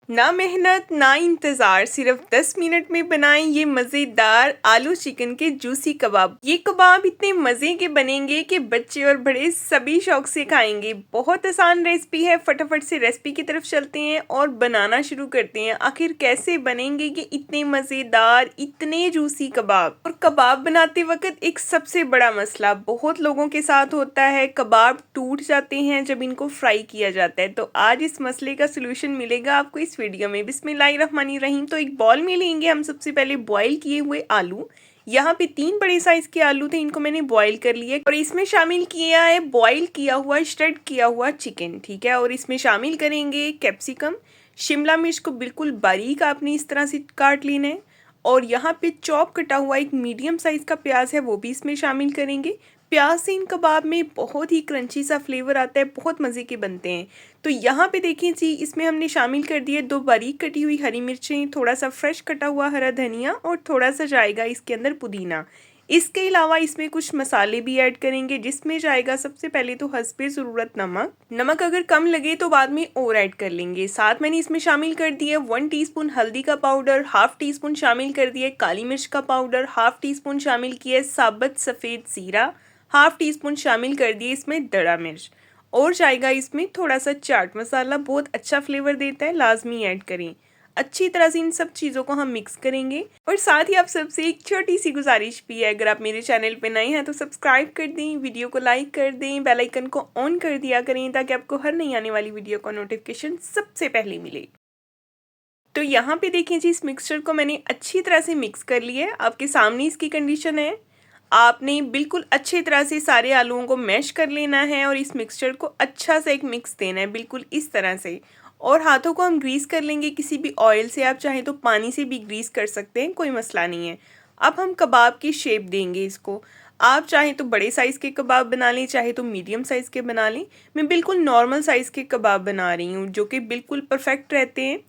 ना मेहनत ना इंतज़ार, सिर्फ 10 मिनट में बनाएं ये मज़ेदार आलू चिकन के जूसी कबाब। ये कबाब इतने मज़े के बनेंगे कि बच्चे और बड़े सभी शौक से खाएंगे। बहुत आसान रेसिपी है, फटाफट से रेसिपी की तरफ चलते हैं और बनाना शुरू करते हैं। आखिर कैसे बनेंगे ये इतने मज़ेदार, इतने जूसी कबाब। और कबाब बनाते वक्त एक सबसे बड़ा मसला बहुत लोगों के साथ होता है, कबाब टूट जाते हैं जब इनको फ्राई किया जाता है। तो आज इस मसले का सलूशन मिलेगा आपको इस वीडियो में। बिस्मिल्लाहिर्रहमानिर्रहीम। तो एक बॉल में लेंगे हम सबसे पहले बॉईल किए हुए आलू। यहाँ पे 3 बड़े साइज के आलू थे, इनको मैंने बॉईल कर लिया और इसमें शामिल किया है बॉईल किया हुआ श्रेड किया हुआ चिकन। ठीक है, और इसमें शामिल करेंगे कैप्सिकम, शिमला मिर्च को बिल्कुल बारीक आपने इस तरह से काट लेना है। और यहाँ पे चॉप कटा हुआ एक मीडियम साइज का प्याज है, वो भी इसमें शामिल करेंगे। प्याज से इन कबाब में बहुत ही क्रंची सा फ्लेवर आता है, बहुत मज़े के बनते हैं। तो यहाँ पे देखिए जी, इसमें हमने शामिल कर दिए 2 बारीक कटी हुई हरी मिर्चें, थोड़ा सा फ्रेश कटा हुआ हरा धनिया और थोड़ा सा जाएगा इसके अंदर पुदीना। इसके अलावा इसमें कुछ मसाले भी ऐड करेंगे, जिसमें जाएगा सबसे पहले तो हस्बे ज़रूरत नमक। नमक अगर कम लगे तो बाद में और ऐड कर लेंगे। साथ मैंने इसमें शामिल कर दिया 1 टीस्पून हल्दी का पाउडर, हाफ टी स्पून शामिल कर दिया काली मिर्च का पाउडर, हाफ टी स्पून शामिल किया साबुत सफ़ेद ज़ीरा, हाफ टी स्पून शामिल कर दिए इसमें दड़ा मिर्च। और जाएगा इसमें थोड़ा सा चाट मसाला, बहुत अच्छा फ्लेवर देता है, लाजमी ऐड करें। अच्छी तरह से इन सब चीज़ों को हम मिक्स करेंगे। और साथ ही आप सबसे एक छोटी सी गुजारिश भी है, अगर आप मेरे चैनल पे नए हैं तो सब्सक्राइब कर दें, वीडियो को लाइक कर दें, बेल आइकन को ऑन कर दिया करें ताकि आपको हर नई आने वाली वीडियो का नोटिफिकेशन सबसे पहले मिले। तो यहाँ पे देखिए जी, इस मिक्सचर को मैंने अच्छी तरह से मिक्स कर लिया है। आपके सामने इसकी कंडीशन है। आपने बिल्कुल अच्छी तरह से सारे आलूओं को मैश कर लेना है और इस मिक्सचर को अच्छा सा एक मिक्स देना है, बिल्कुल इस तरह से। और हाथों को हम ग्रीस कर लेंगे किसी भी ऑयल से, आप चाहें तो पानी से भी ग्रीस कर सकते हैं, कोई मसला नहीं है। अब हम कबाब की शेप देंगे इसको। आप चाहें तो बड़े साइज़ के कबाब बना लें, चाहे तो मीडियम साइज़ के बना लें। मैं बिल्कुल नॉर्मल साइज़ के कबाब बना रही हूँ जो कि बिल्कुल परफेक्ट रहते हैं।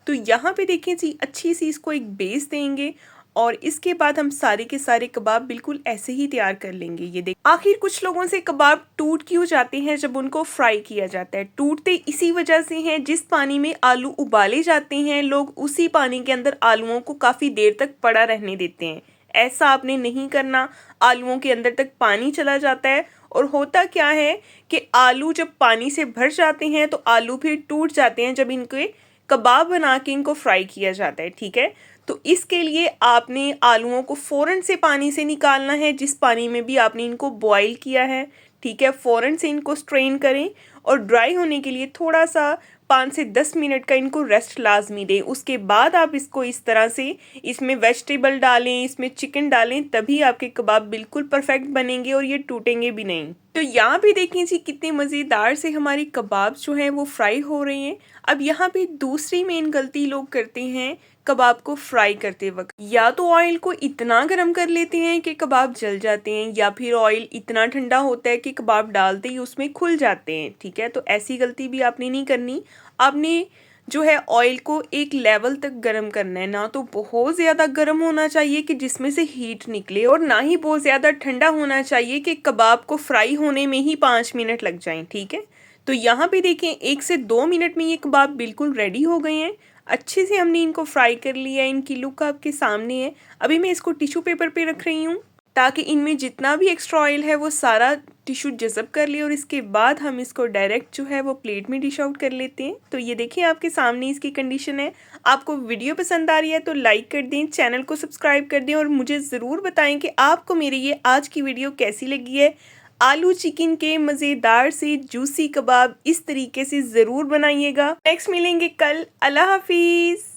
तो यहाँ पे देखिए जी, अच्छी सी इसको एक बेस देंगे और इसके बाद हम सारे के सारे कबाब बिल्कुल ऐसे ही तैयार कर लेंगे। ये देख, आखिर कुछ लोगों से कबाब टूट क्यों जाते हैं जब उनको फ्राई किया जाता है? टूटते इसी वजह से हैं, जिस पानी में आलू उबाले जाते हैं लोग उसी पानी के अंदर आलूओं को काफ़ी देर तक पड़ा रहने देते हैं। ऐसा आपने नहीं करना, आलूओं के अंदर तक पानी चला जाता है। और होता क्या है कि आलू जब पानी से भर जाते हैं तो आलू फिर टूट जाते हैं जब इनके कबाब बना के इनको फ्राई किया जाता है। ठीक है, तो इसके लिए आपने आलूओं को फ़ौरन से पानी से निकालना है, जिस पानी में भी आपने इनको बॉईल किया है। ठीक है, फ़ौरन से इनको स्ट्रेन करें और ड्राई होने के लिए थोड़ा सा 5 से 10 मिनट का इनको रेस्ट लाजमी दें। उसके बाद आप इसको इस तरह से इसमें वेजिटेबल डालें, इसमें चिकन डालें, तभी आपके कबाब बिल्कुल परफेक्ट बनेंगे और ये टूटेंगे भी नहीं। तो यहाँ भी देखें जी, कितने मज़ेदार से हमारी कबाब जो हैं वो फ्राई हो रहे हैं। अब यहाँ पे दूसरी मेन गलती लोग करते हैं कबाब को फ्राई करते वक्त, या तो ऑयल को इतना गर्म कर लेते हैं कि कबाब जल जाते हैं, या फिर ऑयल इतना ठंडा होता है कि कबाब डालते ही उसमें खुल जाते हैं। ठीक है, तो ऐसी गलती भी आपने नहीं करनी। आपने जो है ऑयल को एक लेवल तक गर्म करना है, ना तो बहुत ज़्यादा गर्म होना चाहिए कि जिसमें से हीट निकले, और ना ही बहुत ज़्यादा ठंडा होना चाहिए कि कबाब को फ्राई होने में ही 5 मिनट लग जाएं। ठीक है, तो यहाँ पे देखें 1 से 2 मिनट में ये कबाब बिल्कुल रेडी हो गए हैं। अच्छे से हमने इनको फ्राई कर लिया है, इनकी लुक आपके सामने है। अभी मैं इसको टिश्यू पेपर पे रख रही हूँ ताकि इनमें जितना भी एक्स्ट्रा ऑयल है वो सारा टिश्यू जज़ब कर ले, और इसके बाद हम इसको डायरेक्ट जो है वो प्लेट में डिश आउट कर लेते हैं। तो ये देखिए आपके सामने इसकी कंडीशन है। आपको वीडियो पसंद आ रही है तो लाइक कर दें, चैनल को सब्सक्राइब कर दें और मुझे ज़रूर बताएं कि आपको मेरी ये आज की वीडियो कैसी लगी है। आलू चिकन के मज़ेदार से जूसी कबाब इस तरीके से ज़रूर बनाइएगा। नेक्स्ट मिलेंगे कल। अल्लाह हाफिज़।